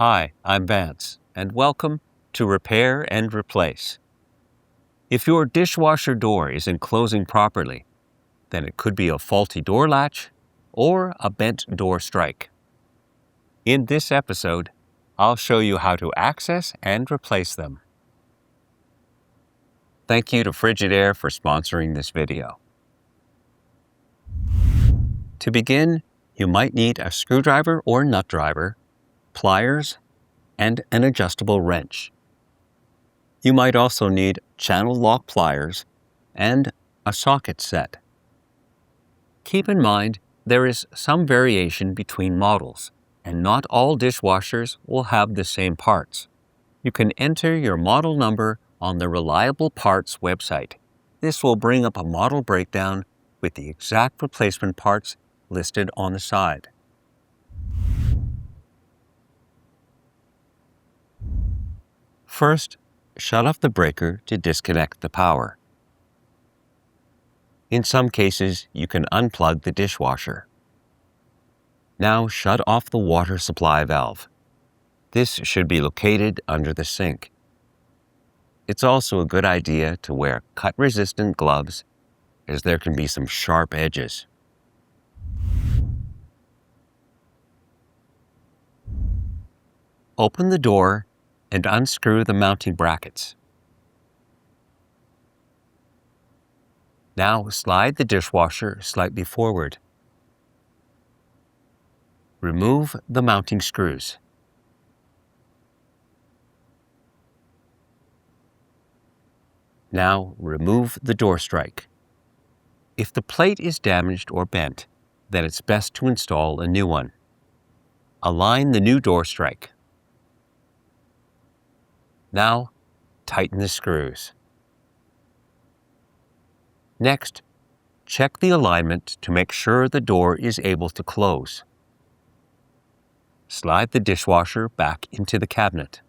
Hi, I'm Vance, and welcome to Repair and Replace. If your dishwasher door isn't closing properly, then it could be a faulty door latch or a bent door strike. In this episode, I'll show you how to access and replace them. Thank you to Frigidaire for sponsoring this video. To begin, you might need a screwdriver or nut driver, pliers, and an adjustable wrench. You might also need channel lock pliers and a socket set. Keep in mind there is some variation between models, and not all dishwashers will have the same parts. You can enter your model number on the Reliable Parts website. This will bring up a model breakdown with the exact replacement parts listed on the side. First, shut off the breaker to disconnect the power. In some cases, you can unplug the dishwasher. Now shut off the water supply valve. This should be located under the sink. It's also a good idea to wear cut-resistant gloves, as there can be some sharp edges. Open the door and unscrew the mounting brackets. Now slide the dishwasher slightly forward. Remove the mounting screws. Now remove the door strike. If the plate is damaged or bent, then it's best to install a new one. Align the new door strike. Now, tighten the screws. Next, check the alignment to make sure the door is able to close. Slide the dishwasher back into the cabinet.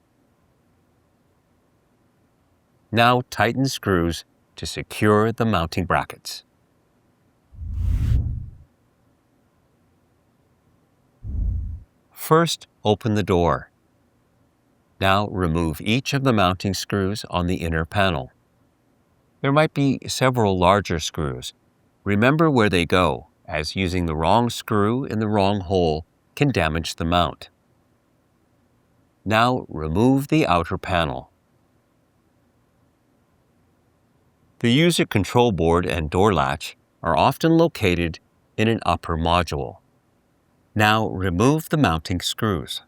Now tighten the screws to secure the mounting brackets. First, open the door. Now remove each of the mounting screws on the inner panel. There might be several larger screws. Remember where they go, as using the wrong screw in the wrong hole can damage the mount. Now remove the outer panel. The user control board and door latch are often located in an upper module. Now remove the mounting screws.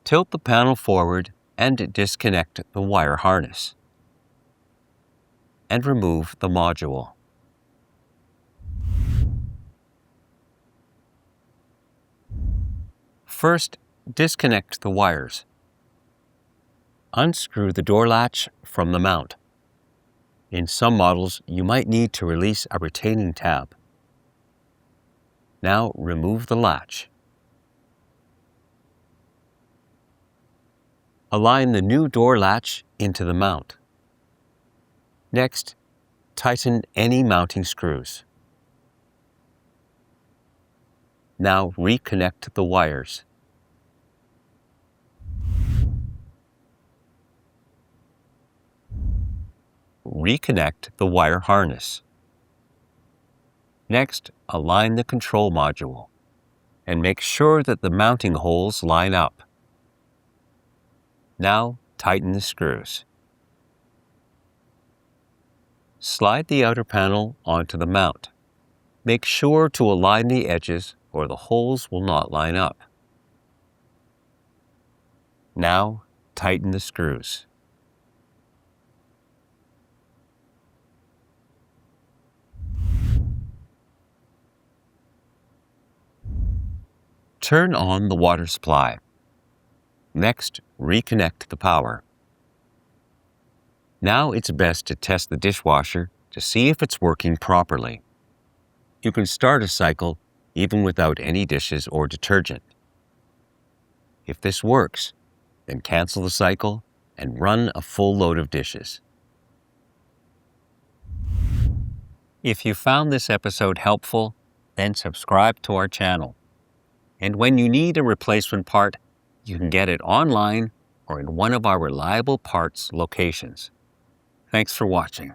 Tilt the panel forward and disconnect the wire harness. And remove the module. First, disconnect the wires. Unscrew the door latch from the mount. In some models, you might need to release a retaining tab. Now remove the latch. Align the new door latch into the mount. Next, tighten any mounting screws. Now reconnect the wires. Reconnect the wire harness. Next, align the control module and make sure that the mounting holes line up. Now, tighten the screws. Slide the outer panel onto the mount. Make sure to align the edges or the holes will not line up. Now, tighten the screws. Turn on the water supply. Next, reconnect the power. Now it's best to test the dishwasher to see if it's working properly. You can start a cycle even without any dishes or detergent. If this works, then cancel the cycle and run a full load of dishes. If you found this episode helpful, then subscribe to our channel. And when you need a replacement part, you can get it online or in one of our reliable parts locations. Thanks for watching.